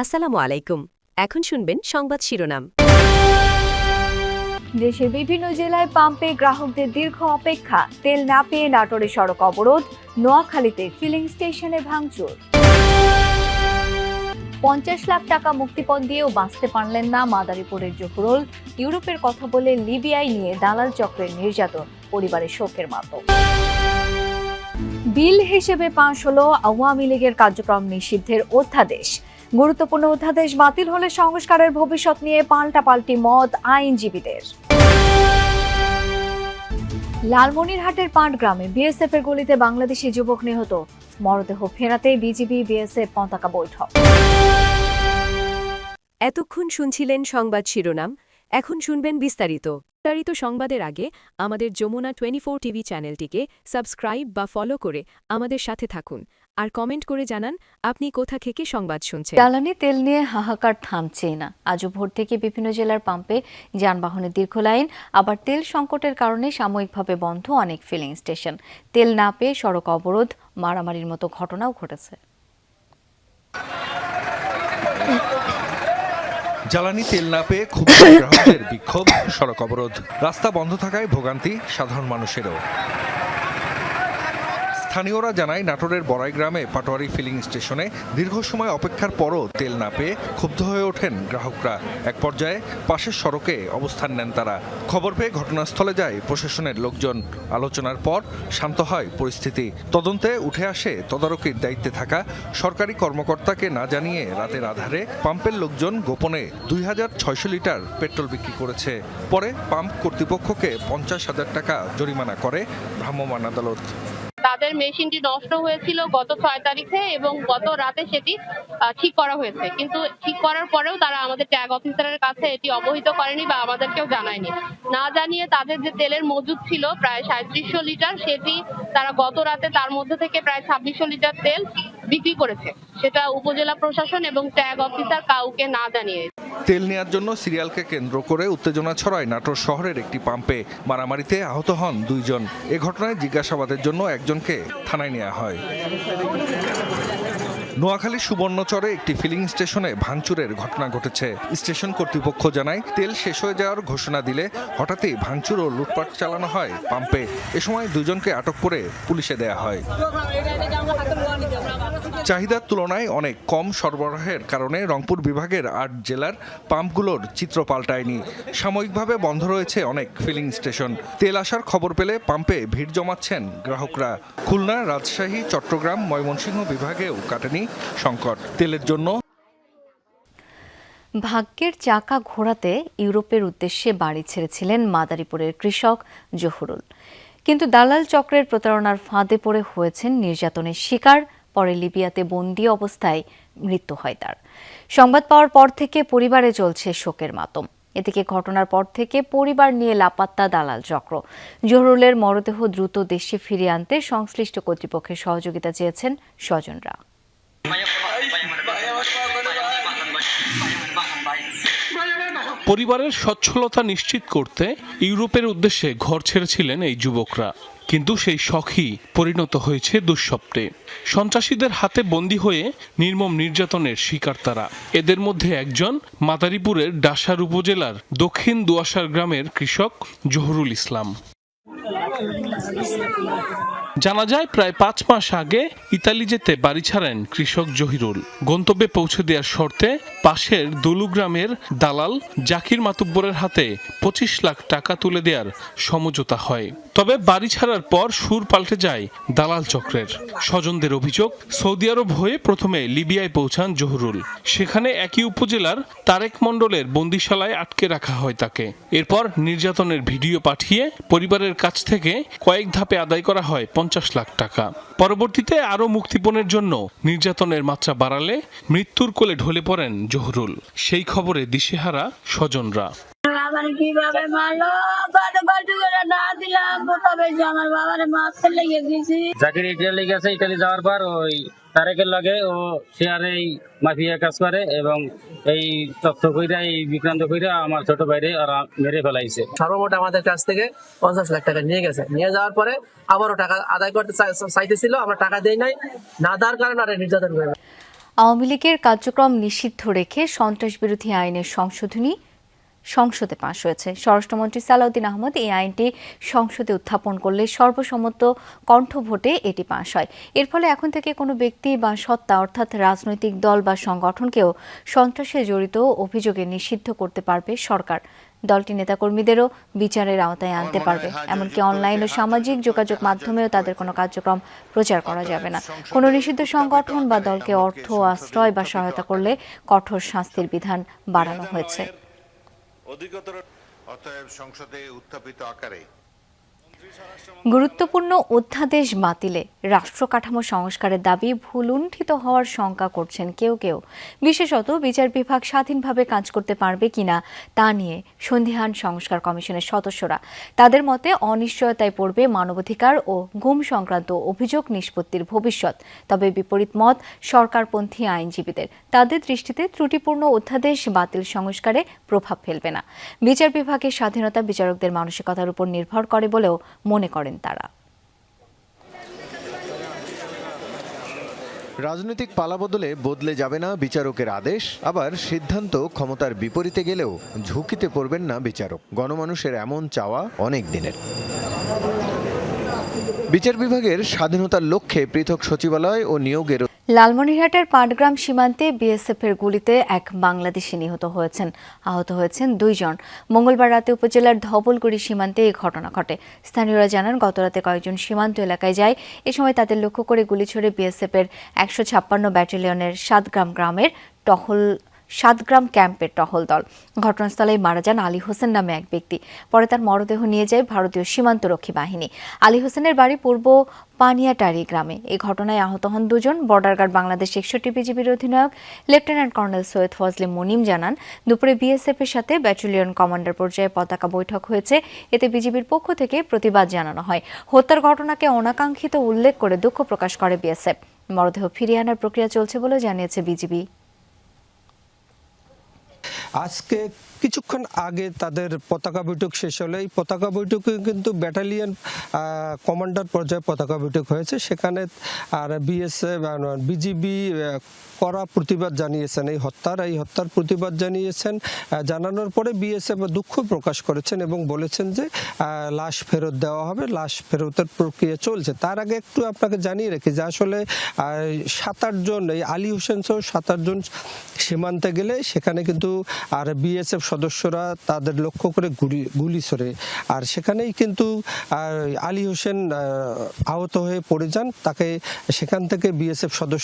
আসসালামু আলাইকুম। এখন শুনবেন সংবাদ শিরোনাম। দেশের বিভিন্ন জেলায় পাম্পে গ্রাহকদের দীর্ঘ অপেক্ষা, তেল না পেয়ে নাটোরে সড়ক অবরোধ, নোয়াখালীতে ফিলিং স্টেশনে ভাঙচুর। 50 লাখ টাকা মুক্তিপণ দিয়েও বাঁচতে পারলেন না মাদারীপুরের জহুরুল। ইউরোপের কথা বলে লিবিয়ায় নিয়ে দালাল চক্রের নির্যাতন, পরিবারের শোকের মাতম। বিল হিসেবে পাশ হলো আওয়ামী লীগের কার্যক্রম নিষিদ্ধের অধ্যাদেশ। গুরুত্বপূর্ণ অধ্যাদেশ বাতিল হলে সংস্কারের ভবিষ্যৎ নিয়ে পাল্টাপাল্টি মত আইনজীবীদের। লালমনিরহাটের পাটগ্রামে বিএসএফ এর গুলিতে বাংলাদেশি যুবক নিহত, মরদেহ ফেরাতে বিজিবি বিএসএফ পতাকা বৈঠক। এতক্ষণ শুনছিলেন সংবাদ শিরোনাম, এখন শুনবেন বিস্তারিত সংবাদের আগে আমাদের যমুনা 24 টিভি চ্যানেলটিকে সাবস্ক্রাইব বা ফলো করে আমাদের সাথে থাকুন আর কমেন্ট করে জানান আপনি কোথা থেকে সংবাদ শুনছেন। জ্বালানি তেল নিয়ে হাহাকার থামছেই না। আজও ভোর থেকে বিভিন্ন জেলার পাম্পে যানবাহনের দীর্ঘ লাইন, আবার তেল সংকটের কারণে সাময়িকভাবে বন্ধ অনেক ফিলিং স্টেশন। তেল না পেয়ে সড়ক অবরোধ, মারামারির মতো ঘটনাও ঘটেছে। জ্বালানি তেল না পেয়ে ক্ষুব্ধ গ্রাহকদের বিক্ষোভ, সড়ক অবরোধ, রাস্তা বন্ধ থাকায় ভোগান্তি সাধারণ মানুষেরও। স্থানীয়রা জানায় নাটোরের বড়াই গ্রামে পাটোয়ারি ফিলিং স্টেশনে দীর্ঘ সময় অপেক্ষার পরও তেল না পেয়ে ক্ষুব্ধ হয়ে ওঠেন গ্রাহকরা। এক পর্যায়ে পাশের সড়কে অবস্থান নেন তারা। খবর পেয়ে ঘটনাস্থলে যায় প্রশাসনের লোকজন। আলোচনার পর শান্ত হয় পরিস্থিতি। তদন্তে উঠে আসে তদারকির দায়িত্বে থাকা সরকারি কর্মকর্তাকে না জানিয়ে রাতের আধারে পাম্পের লোকজন গোপনে 2600 লিটার পেট্রোল বিক্রি করেছে। পরে পাম্প কর্তৃপক্ষকে 50,000 টাকা জরিমানা করে ভ্রাম্যমাণ আদালত। তাদের মেশিনটি নষ্ট হয়েছিল গত 6 তারিখে এবং গত রাতে সেটি ঠিক করা হয়েছে, কিন্তু ঠিক করার পরেও তারা আমাদের ট্যাগ অফিসারের কাছে এটি অবহিত করেনি বা আমাদেরকেও জানায়নি। না জানিয়ে তাদের যে তেলের মজুদ ছিল প্রায় 3700 লিটার, সেটি তারা গত রাতে তার মধ্যে থেকে প্রায় 2600 লিটার তেল বিক্রি করেছে, সেটা উপজেলা প্রশাসন এবং ট্যাগ অফিসার কাউকে না জানিয়ে। তেল নেয়ার জন্য সিরিয়ালকে কেন্দ্র করে উত্তেজনা ছড়ায় নাটোর শহরের একটি পাম্পে। মারামারিতে আহত হন 2 জন। এ ঘটনায় জিজ্ঞাসাবাদের জন্য একজনকে থানায় নেওয়া হয়। নোয়াখালীর সুবর্ণচরে একটি ফিলিং স্টেশনে ভাঙচুরের ঘটনা ঘটেছে। স্টেশন কর্তৃপক্ষ জানায় তেল শেষ হয়ে যাওয়ার ঘোষণা দিলে হঠাৎই ভাঙচুর ও লুটপাট চালানো হয় পাম্পে। এ সময় 2 জনকে আটক করে পুলিশে দেয়া হয়। চাহিদার তুলনায় অনেক কম সরবরাহের কারণে রংপুর বিভাগের 8 জেলার পাম্পগুলোর চিত্র পাল্টায়নি। সাময়িকভাবে বন্ধ রয়েছে অনেক ফিলিং স্টেশন। তেল আসার খবর পেলে পাম্পে ভিড় জমাচ্ছেন গ্রাহকরা। খুলনা, রাজশাহী, চট্টগ্রাম, ময়মনসিংহ বিভাগেও কাটেনি সংকট তেলের জন্য। ভাগ্যের চাকা ঘোরাতে ইউরোপের উদ্দেশ্যে বাড়ি ছেড়েছিলেন মাদারীপুরের কৃষক জহুরুল, কিন্তু দালাল চক্রের প্রতারণার ফাঁদে পড়ে হয়েছেন নির্যাতনের শিকার। পরে লিবিয়াতে বন্দী অবস্থায় মৃত্যু হয় তার। সংবাদ পাওয়ার পর থেকে পরিবারে চলছে শোকের মাতম। এদিকে ঘটনার পর থেকে পরিবার নিয়ে লাপাত্তা দালাল চক্র। জহুরুলের মরদেহ দ্রুত দেশে ফিরিয়ে আনতে সংশ্লিষ্ট কর্তৃপক্ষের সহযোগিতা চেয়েছেন স্বজনরা। পরিবারের সচ্ছলতা নিশ্চিত করতে ইউরোপের উদ্দেশ্যে ঘর ছেড়েছিলেন এই যুবকরা, কিন্তু সেই শখই পরিণত হয়েছে দুঃস্বপ্নে। সন্ত্রাসীদের হাতে বন্দী হয়ে নির্মম নির্যাতনের শিকার তারা। এদের মধ্যে একজন মাদারীপুরের ডাসার উপজেলার দক্ষিণ দুয়াশার গ্রামের কৃষক জহুরুল ইসলাম। জানা যায় প্রায় 5 মাস আগে ইতালি যেতে বাড়ি ছাড়েন কৃষক জহিরুল। গন্তব্যে পৌঁছে দেওয়ার শর্তে পাশের দলু গ্রামের দালাল জাকির মাতুব্বরের হাতে 25 লাখ টাকা তুলে দেওয়ার সমঝোতা হয়। তবে বাড়ি ছাড়ার পর সুর পাল্টে যায় দালাল চক্রের। স্বজনদের অভিযোগ, সৌদি আরব হয়ে প্রথমে লিবিয়ায় পৌঁছান জহুরুল। সেখানে একই উপজেলার তারেক মণ্ডলের বন্দিশালায় আটকে রাখা হয় তাকে। এরপর নির্যাতনের ভিডিও পাঠিয়ে পরিবারের কাছ থেকে কয়েক ধাপে আদায় করা হয় 50 লাখ টাকা। পরবর্তীতে আরও মুক্তিপণের জন্য নির্যাতনের মাত্রা বাড়ালে মৃত্যুর কোলে ঢলে পড়েন জহুরুল। সেই খবরে দিশেহারা স্বজনরা। আমার কিভাবে মারলো, কত করে না দিলাম, তবে আমার বাবার মারতে লেগে গেছি। জাকির ইটালি গেছে, ইটালি যাওয়ার পর ওই তারেকের লাগে ও শেয়ারে এই মাফিয়া কাজ করে এবং এই তথ্য কইরা এই বিক্রান্ত কইরা আমার ছোট ভাইরে ওরা মেরে ফেলাইছে। সর্বমোট আমাদের কাছ থেকে 50 লাখ টাকা নিয়ে গেছে। নিয়ে যাওয়ার পরে আবারও টাকা আদায় করতে চাইতেছিল, আমরা টাকা দেই নাই, না দেওয়ার কারণে আর নির্যাতন করে। আওয়ামী লীগের কার্যক্রম নিষিদ্ধ রেখে সন্ত্রাসবিরোধী আইনের সংশোধনী সংসদে পাশ হয়েছে। স্বরাষ্ট্রমন্ত্রী সালাউদ্দিন আহমদ এই আইনটি সংসদে উত্থাপন করলে সর্বসম্মত কণ্ঠভোটে এটি পাশ হয়। এর ফলে এখন থেকে কোনো ব্যক্তি বা সত্তা অর্থাৎ রাজনৈতিক দল বা সংগঠনকেও সন্ত্রাসে জড়িত অভিযোগে নিষিদ্ধ করতে পারবে সরকার। দলটি নেতাকর্মীদেরও বিচারের আওতায় আনতে পারবে। এমনকি অনলাইন ও সামাজিক যোগাযোগ মাধ্যমেও তাদের কোনো কার্যক্রম প্রচার করা যাবে না। কোনো নিষিদ্ধ সংগঠন বা দলকে অর্থ, আশ্রয় বা সহায়তা করলে কঠোর শাস্তির বিধান বাড়ানো হয়েছে। অতএব সংসদে উত্থাপিত আকারে গুরুত্বপূর্ণ অধ্যাদেশ বাতিলে রাষ্ট্র কাঠামো সংস্কারের দাবি ভুলুণ্ঠিত হওয়ার শঙ্কা করছেন কেউ কেউ। বিশেষত বিচার বিভাগ স্বাধীনভাবে কাজ করতে পারবে কিনা তা নিয়ে সন্দিহান সংস্কার কমিশনের সদস্যরা। তাদের মতে অনিশ্চয়তায় পড়বে মানবাধিকার ও গুম সংক্রান্ত অভিযোগ নিষ্পত্তির ভবিষ্যৎ। তবে বিপরীত মত সরকারপন্থী আইনজীবীদের। তাদের দৃষ্টিতে ত্রুটিপূর্ণ অধ্যাদেশ বাতিল সংস্কারে প্রভাব ফেলবে না। বিচার বিভাগের স্বাধীনতা বিচারকদের মানসিকতার উপর নির্ভর করে বলেও মনে করেন তারা। রাজনৈতিক পালাবদলে বদলে যাবে না বিচারকের আদেশ, আবার সিদ্ধান্ত ক্ষমতার বিপরীতে গেলেও ঝুঁকিতে পড়বেন না বিচারক। গণমানুষের এমন চাওয়া অনেক দিনের। বিচার বিভাগের স্বাধীনতার লক্ষ্যে পৃথক সচিবালয় ও নিয়োগের লালমনিরহাটের পাটগ্রাম সীমান্তে বিএসএফের গুলিতে এক বাংলাদেশি নিহত হয়েছেন। আহত হয়েছেন 2 জন। মঙ্গলবার রাতে উপজেলার ধবলগুড়ি সীমান্তে এই ঘটনা ঘটে। স্থানীয়রা জানান, গতরাতে কয়েকজন সীমান্ত এলাকায় যায়। এ সময় তাদের লক্ষ্য করে গুলি ছড়ে বিএসএফের 156 ব্যাটালিয়নের 7 গ্রাম ক্যাম্পের টহল দল। ঘটনাস্থলেই মারা যান আলী হোসেন নামে এক ব্যক্তি। পরে তার মরদেহ নিয়ে যায় ভারতীয় সীমান্তরক্ষী বাহিনী। আলী হোসেনের বাড়ি পূর্ব পানিয়াটারি গ্রামে। এই ঘটনায় আহত হন 2 জন। বর্ডার গার্ড বাংলাদেশ 61 বিজিবির অধিনায়ক লেফটেন্যান্ট কর্নেল সৈয়দ ফজলে মুনিম জানান, দুপুরে বিএসএফ এর সাথে ব্যাটালিয়ন কমান্ডার পর্যায়ে পতাকা বৈঠক হয়েছে। এতে বিজিবির পক্ষ থেকে প্রতিবাদ জানানো হয়। হত্যার ঘটনাকে অনাকাঙ্ক্ষিত উল্লেখ করে দুঃখ প্রকাশ করে বিএসএফ। মরদেহ ফিরিয়ে আনার প্রক্রিয়া চলছে বলে জানিয়েছে বিজিবি। আজকে কিছুক্ষণ আগে তাদের পতাকা বৈঠক শেষ হলে এই পতাকা বৈঠকে কিন্তু ব্যাটালিয়ন কমান্ডার পর্যায়ে পতাকা বৈঠক হয়েছে। সেখানে আর বিএসএফ বিজিবি কড়া প্রতিবাদ জানিয়েছেন এই হত্যার প্রতিবাদ জানিয়েছেন। জানানোর পরে বিএসএফ দুঃখ প্রকাশ করেছেন এবং বলেছেন যে লাশ ফেরত দেওয়া হবে, লাশ ফেরতের প্রক্রিয়া চলছে। তার আগে একটু আপনাকে জানিয়ে রাখি যে আসলে 7-8 জন, এই আলী হোসেন সহ 7-8 জন সীমান্তে গেলে সেখানে কিন্তু আর বিএসএফ সদস্যরা তাদের লক্ষ্য করে গুলি ছোড়ে। আর সেখানেই কিন্তু আলী হোসেন আহত হয়ে পড়ে যান। তাকে সেখান থেকে বিএসএফ সদস্য